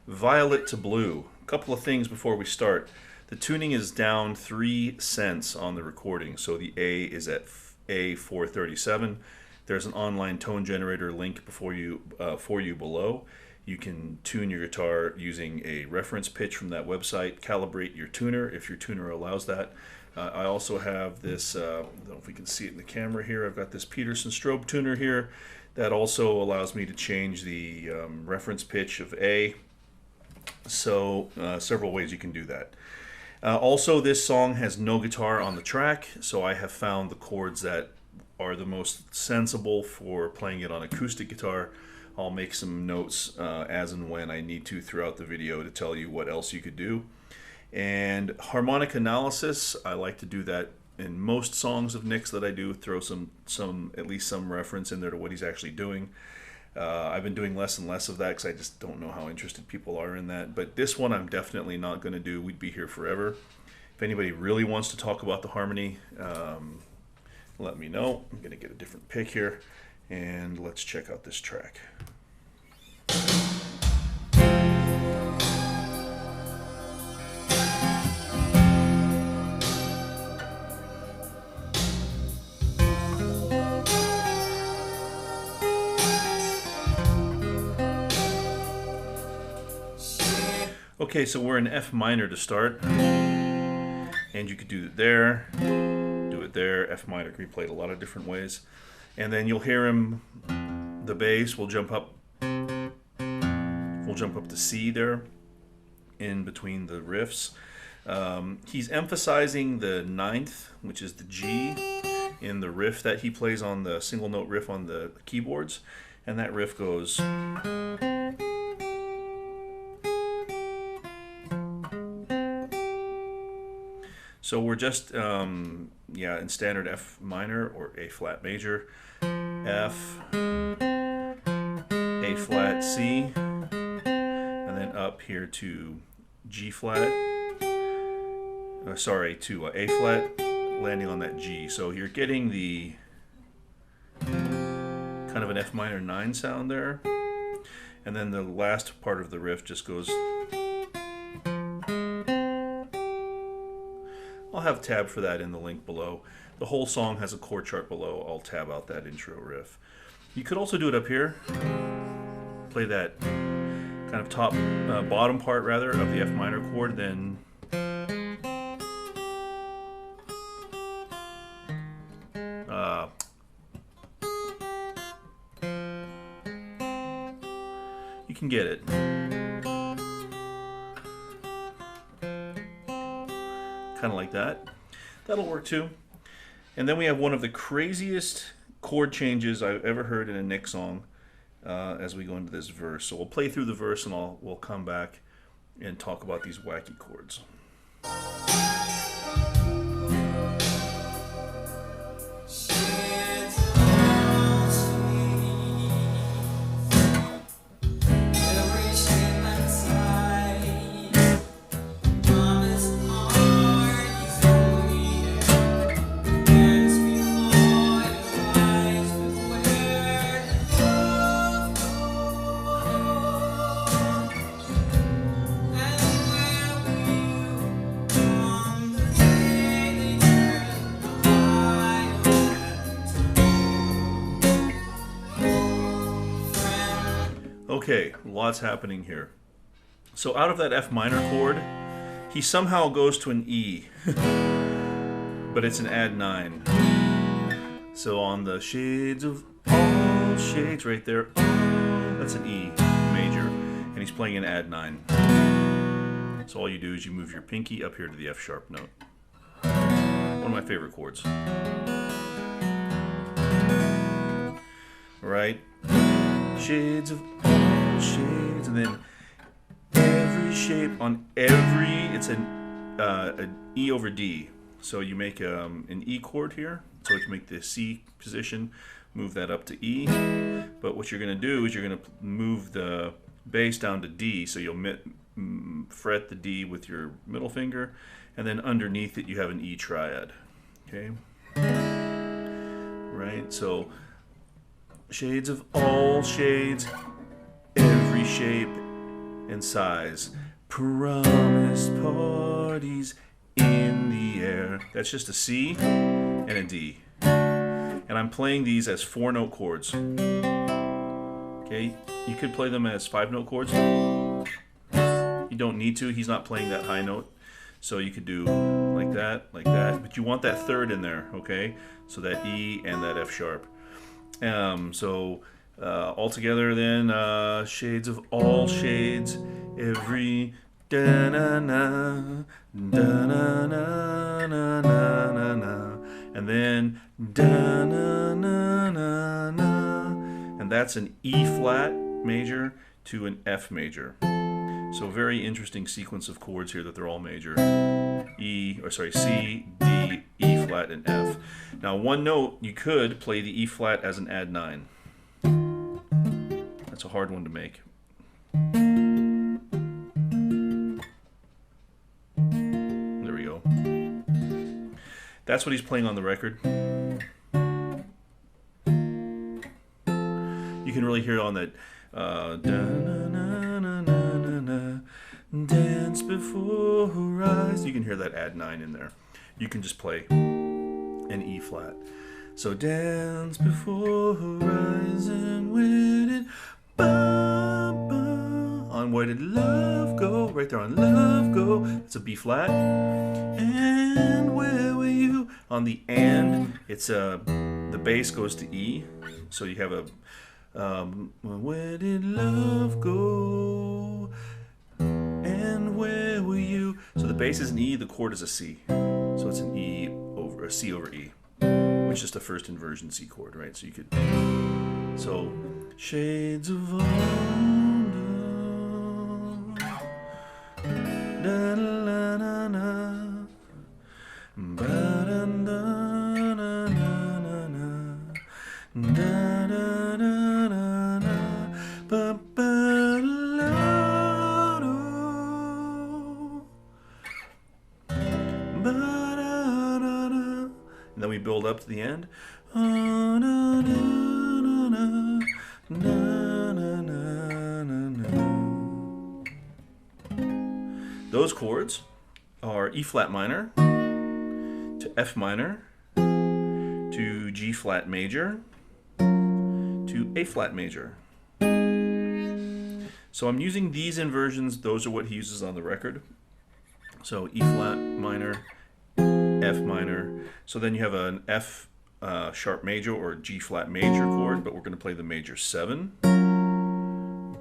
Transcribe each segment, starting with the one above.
Violet to blue. A couple of things before we start. The tuning is down 3 cents on the recording, so the A is at A437. There's an online tone generator link for you below. You can tune your guitar using a reference pitch from that website. Calibrate your tuner if your tuner allows that. I also have this, I don't know if we can see it in the camera here, I've got this Peterson strobe tuner here that also allows me to change the reference pitch of A. So several ways you can do that. Also, this song has no guitar on the track, so I have found the chords that are the most sensible for playing it on acoustic guitar. I'll make some notes as and when I need to throughout the video to tell you what else you could do. And harmonic analysis, I like to do that in most songs of Nik's that I do, throw at least some reference in there to what he's actually doing. I've been doing less and less of that because I just don't know how interested people are in that. But this one I'm definitely not going to do. We'd be here forever. If anybody really wants to talk about the harmony, let me know. I'm going to get a different pick here, and let's check out this track. Okay, so we're in F minor to start, and you could do it there, do it there. F minor can be played a lot of different ways, and then you'll hear him. The bass will jump up. We'll jump up to C there, in between the riffs. He's emphasizing the ninth, which is the G, in the riff that he plays on the single note riff on the keyboards, and that riff goes. So we're just, in standard F minor or A flat major, F, A flat, C, and then up here to G flat, to A flat, landing on that G. So you're getting the kind of an F minor 9 sound there. And then the last part of the riff just goes. I'll have a tab for that in the link below. The whole song has a chord chart below. I'll tab out that intro riff. You could also do it up here. Play that kind of bottom part rather of the F minor chord, then you can get it. Kind of like that. That'll work too. And then we have one of the craziest chord changes I've ever heard in a Nik song as we go into this verse. So we'll play through the verse and we'll come back and talk about these wacky chords. Okay, lots happening here. So out of that F minor chord, he somehow goes to an E, but it's an add 9. So on the shades of all shades right there, that's an E major, and he's playing an add 9. So all you do is you move your pinky up here to the F sharp note. One of my favorite chords. Right? Shades of all shades, and then every shape on every, it's an E over D. So you make an E chord here, so you can make the C position, move that up to E. But what you're going to do is you're going to move the bass down to D, so you'll fret the D with your middle finger, and then underneath it you have an E triad. Okay? Right? So shades of all shades, every shape, and sighs. Promise parties in the air. That's just a C and a D. And I'm playing these as 4-note chords. Okay, you could play them as 5-note chords. You don't need to. He's not playing that high note. So you could do like that, but you want that third in there, okay? So that E and that F sharp. All together then, shades of all shades, every da-na-na, da-na-na-na-na-na, and then da-na-na-na-na, and that's an E flat major to an F major. So very interesting sequence of chords here that they're all major. C, D, E flat, and F. Now one note, you could play the E flat as an add 9. That's a hard one to make. There we go. That's what he's playing on the record. You can really hear it on that dance before her eyes. You can hear that add 9 in there. You can just play an E flat. So dance before her eyes and where did on where did love go? Right there on love go. It's a B flat. And where were you? On the and, it's the bass goes to E. So you have a where did love go? And where were you? So the bass is an E, the chord is a C. So it's an E over a C over E, which is just a first inversion C chord, right? So you could, so shades of wonder, da la na na, ba da na na na na, da da da da da, ba ba la do, ba da da da, and then we build up to the end. Those chords are E flat minor to F minor to G flat major to A flat major. So I'm using these inversions. Those are what he uses on the record. So E flat minor, F minor. So then you have an F sharp major or G flat major chord, but we're going to play the major 7.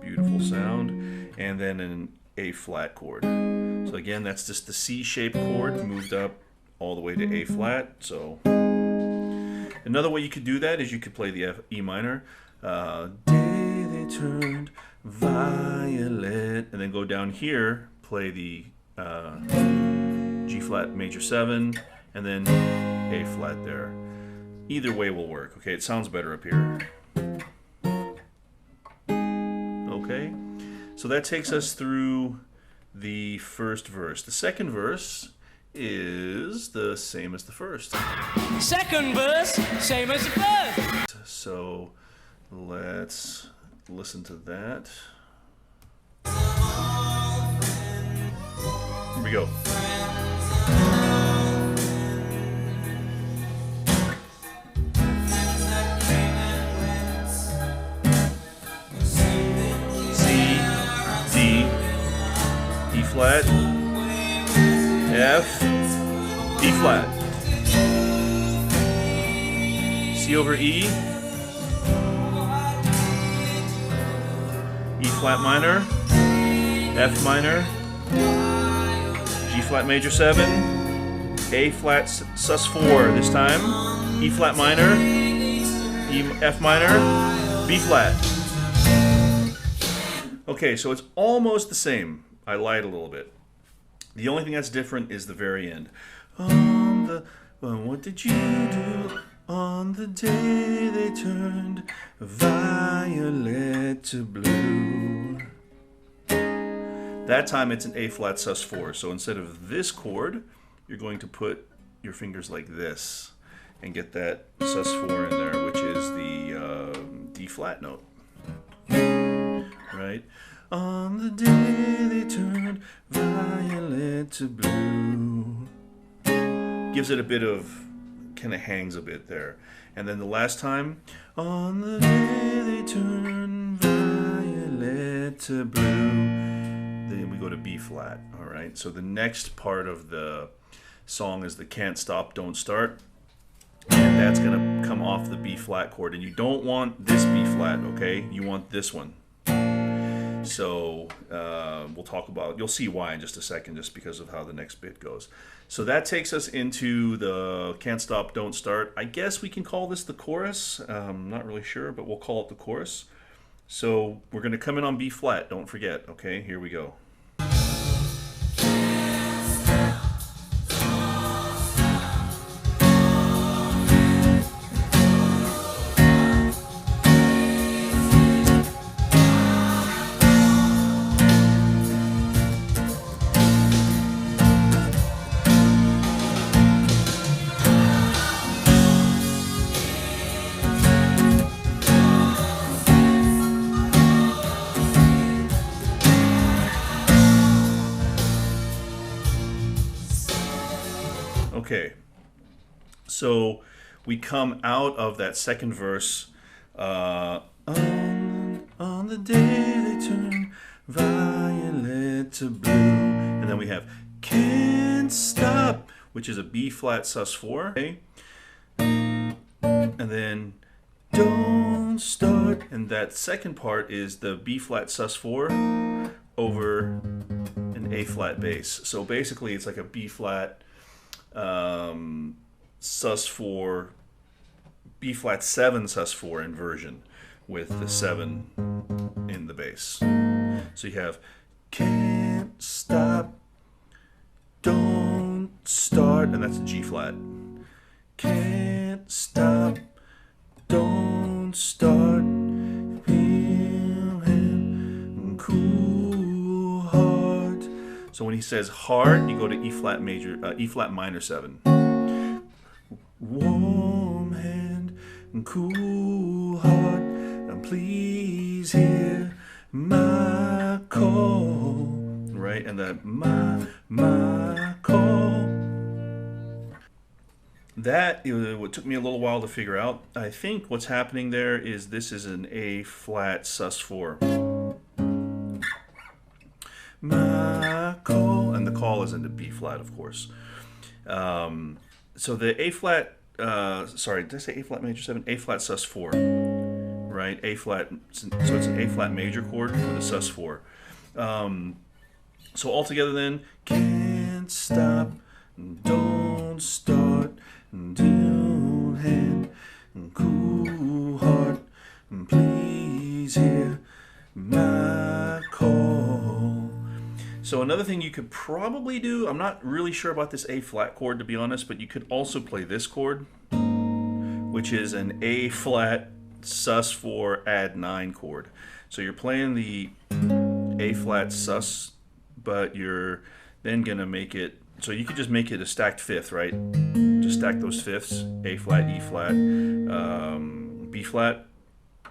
Beautiful sound. And then an A flat chord. So again, that's just the C-shaped chord moved up all the way to A flat. So another way you could do that is you could play the E minor. Day they turned violet, and then go down here, play the G flat major 7, and then A flat there. Either way will work. Okay, it sounds better up here. Okay, so that takes us through the first verse. The second verse is the same as the first. Second verse, same as the first. So let's listen to that. Here we go. E flat, F, D flat, C over E, E flat minor, F minor, G flat major 7, A flat sus 4 this time, E flat minor, F minor, B flat. Okay, so it's almost the same. I lied a little bit. The only thing that's different is the very end. What did you do on the day they turned violet to blue? That time it's an A flat sus 4. So instead of this chord, you're going to put your fingers like this and get that sus 4 in there, which is the D flat note. Right? On the day turn violet to blue. Gives it a bit of, kind of hangs a bit there. And then the last time, on the day they turn violet to blue. Then we go to B flat, all right? So the next part of the song is the can't stop, don't start. And that's gonna come off the B flat chord. And you don't want this B flat, okay? You want this one. So we'll talk about, you'll see why in just a second, just because of how the next bit goes. So that takes us into the can't stop, don't start. I guess we can call this the chorus. I'm not really sure, but we'll call it the chorus. So we're going to come in on B flat, don't forget. Okay, here we go. Okay, so we come out of that second verse, on the day they turn violet to blue, and then we have can't stop, which is a B flat sus4, okay? And then don't start, and that second part is the B flat sus4 over an A flat bass. So basically it's like a B flat sus4, B flat 7 sus4 inversion with the 7 in the bass. So you have can't stop, don't start, and that's a G flat. Can't stop, don't start, feeling cool heart. So when he says heart, you go to E flat major, E flat minor 7. Warm hand and cool heart, and please hear my call. Right, and the my call. That what took me a little while to figure out. I think what's happening there is this is an A flat sus4. My call, and the call is into B flat, of course. So the A flat, sorry, did I say A flat major 7? A flat sus4, right? A flat, so it's an A flat major chord with a sus4. So altogether then, can't stop, don't start, don't hand, cool heart, please hear my call. So another thing you could probably do, I'm not really sure about this A flat chord to be honest, but you could also play this chord, which is an A flat sus4 add 9 chord. So you're playing the A flat sus, but you're then gonna make it, so you could just make it a stacked fifth, right? Just stack those fifths, A flat, E flat, B flat,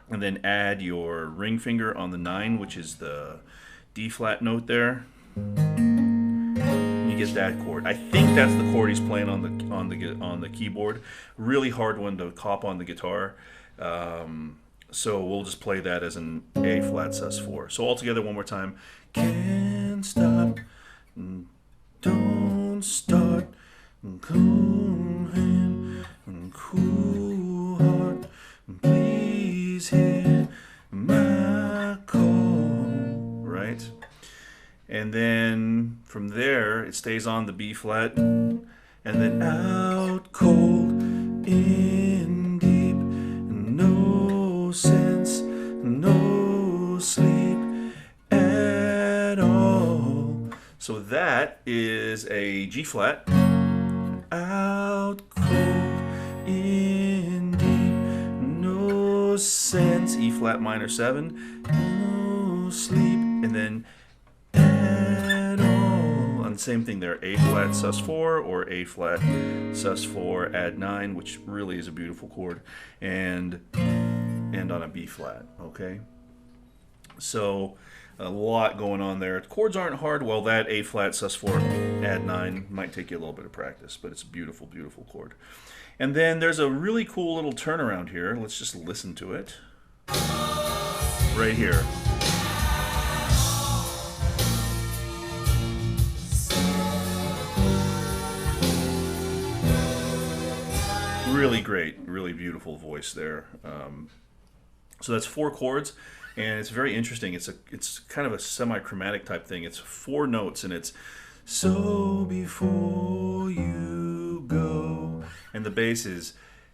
and then add your ring finger on the 9, which is the D flat note there. You get that chord. I think that's the chord he's playing on the keyboard. Really hard one to cop on the guitar. So we'll just play that as an A flat sus4. So all together one more time. Can't stop, don't start, cool hand, cool heart, please hear my call. Right? And then from there it stays on the B flat, and then out cold, in deep, no sense, no sleep at all. So that is a G flat, out cold, in deep, no sense, E flat minor 7, no sleep, and then at all. And same thing there, A flat sus4 or A flat sus4 add 9, which really is a beautiful chord, and on a B flat. Okay, so A lot going on there. Chords aren't hard. Well, that A flat, sus4, add 9 might take you a little bit of practice, but it's a beautiful, beautiful chord. And then there's a really cool little turnaround here. Let's just listen to it. Right here. Really great, really beautiful voice there. So that's 4 chords, and it's very interesting. It's kind of a semi-chromatic type thing. It's 4 notes, and it's so before you go, and the bass is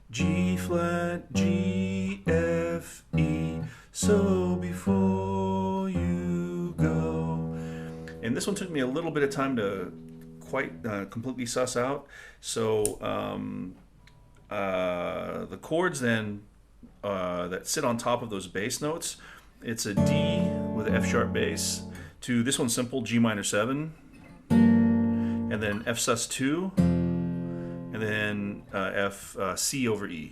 G flat, G, F, E, so before you go. And this one took me a little bit of time to quite completely suss out. So the chords then that sit on top of those bass notes, it's a D with an F sharp bass to this one's simple, G minor 7, and then F sus2, and then C over E.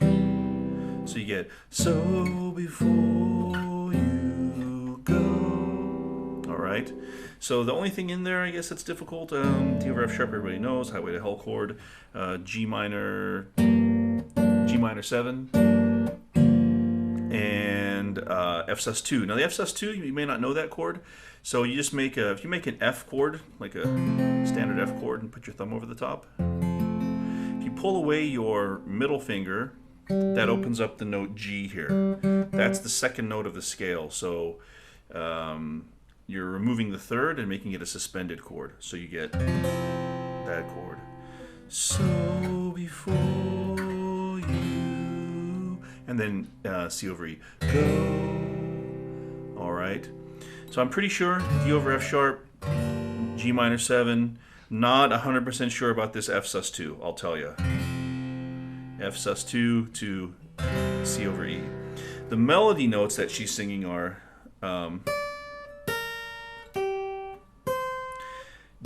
So you get so before you go. All right. So the only thing in there, I guess, that's difficult, D over F sharp, everybody knows, highway to hell chord, G minor 7, and F sus2. Now the F sus2, you may not know that chord, so you just make if you make an F chord, like a standard F chord, and put your thumb over the top. If you pull away your middle finger, that opens up the note G here. That's the second note of the scale. So you're removing the third and making it a suspended chord. So you get that chord. So before you, and then C over E. Go. All right. So I'm pretty sure D over F sharp, G minor 7. Not 100% sure about this F sus2. I'll tell you. F sus2 to C over E. The melody notes that she's singing are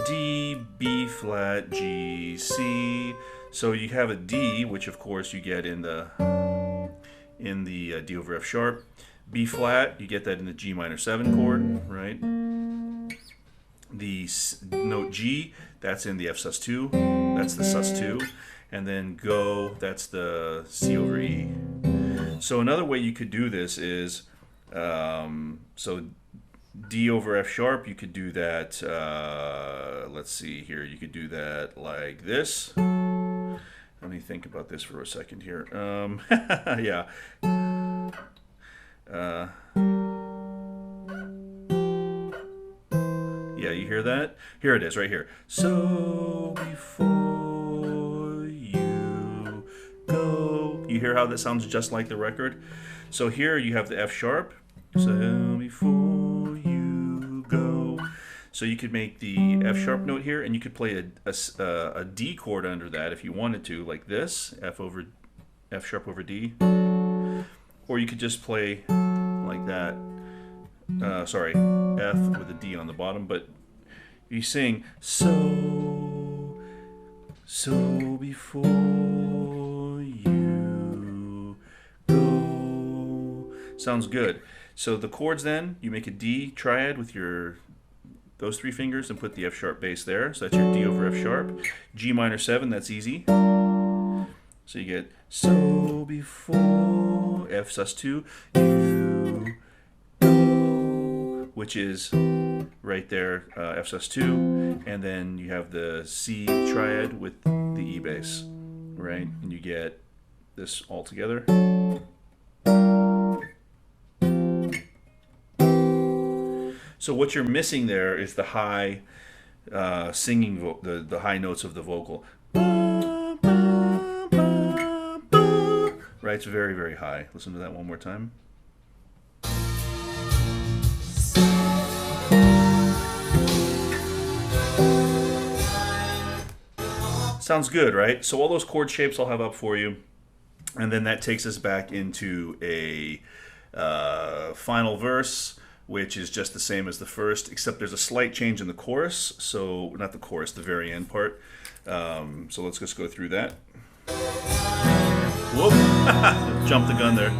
D, B flat, G, C. So you have a D, which of course you get in the D over F sharp. B flat, you get that in the G minor 7 chord, right? The note G, that's in the F sus2. That's the sus2. And then go, that's the C over E. So another way you could do this is, so D over F sharp, you could do that, let's see here, you could do that like this. Let me think about this for a second here. Yeah. Yeah, you hear that? Here it is, right here. So before you go. You hear how that sounds just like the record? So here you have the F sharp. So before you go. So you could make the F sharp note here, and you could play a D chord under that if you wanted to, like this, F sharp over D. Or you could just play like that. Sorry, F with a D on the bottom, but you sing so before you go. Sounds good. So the chords then, you make a D triad with those 3 fingers and put the F sharp bass there. So that's your D over F sharp. G minor 7, that's easy. So you get so before F sus2 you go, which is right there, F sus2, and then you have the C triad with the E bass, right? And you get this all together. So what you're missing there is the high singing, the high notes of the vocal. Right, it's very, very high. Listen to that one more time. Sounds good, right? So all those chord shapes I'll have up for you. And then that takes us back into a final verse, which is just the same as the first, except there's a slight change in the chorus. So, not the chorus, the very end part. So let's just go through that. Whoop! Jumped the gun there.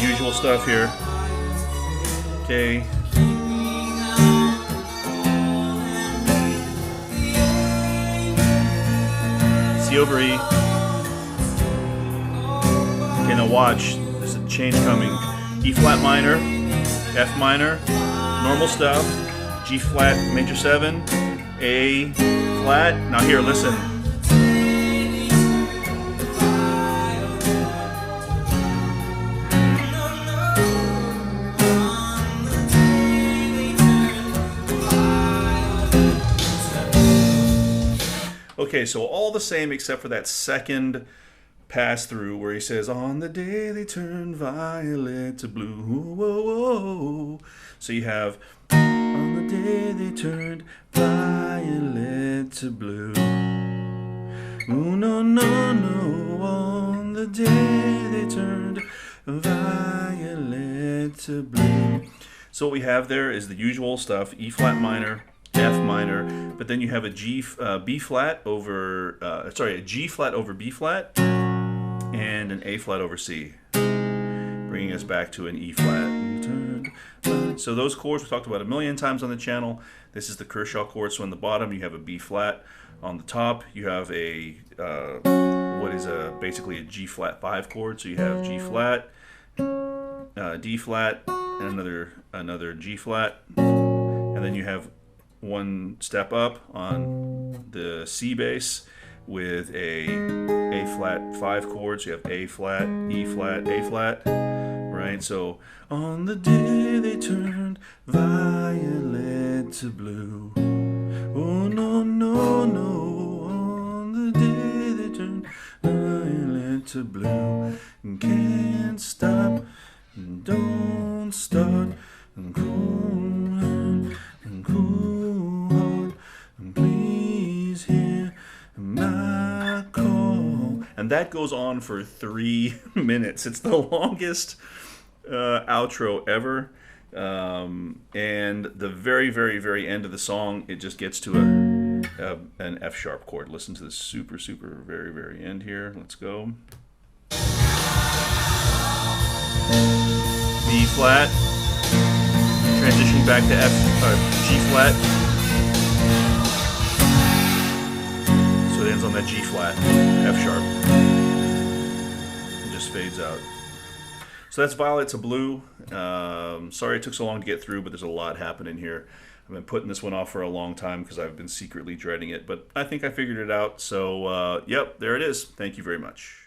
usual stuff here. Okay. C over E. Okay, now watch. There's a change coming. E flat minor, F minor, normal stuff, G flat major 7, A flat. Now here, listen. Okay, so all the same except for that second pass through where he says, on the day they turn violet to blue. Whoa, whoa, whoa. So you have, on the day they turned violet to blue. Oh, no, no, no, on the day they turned violet to blue. So what we have there is the usual stuff, E flat minor, F minor, but then you have a B flat over, a G flat over B flat, and an A flat over C, bringing us back to an E flat. So those chords we talked about a million times on the channel. This is the Kershaw chord. So on the bottom you have a B flat. On the top you have a basically a G flat 5 chord. So you have G flat, D flat, and another G flat, and then you have one step up on the C bass with a flat 5 chord. So you have A flat, E flat, A flat, right? So on the day they turned violet to blue. Oh no, no, no, on the day they turned violet to blue. Can't stop, don't start, and cool, and cool, and please hear my call. And that goes on for 3 minutes. It's the longest outro ever. And the very, very, very end of the song, it just gets to an F sharp chord. Listen to the super, super, very, very end here. Let's go. B flat, transitioning back to G flat. So it ends on that G flat, F sharp. It just fades out. So that's Violet to Blue. Sorry it took so long to get through, but there's a lot happening here. I've been putting this one off for a long time because I've been secretly dreading it, but I think I figured it out. So, yep, there it is. Thank you very much.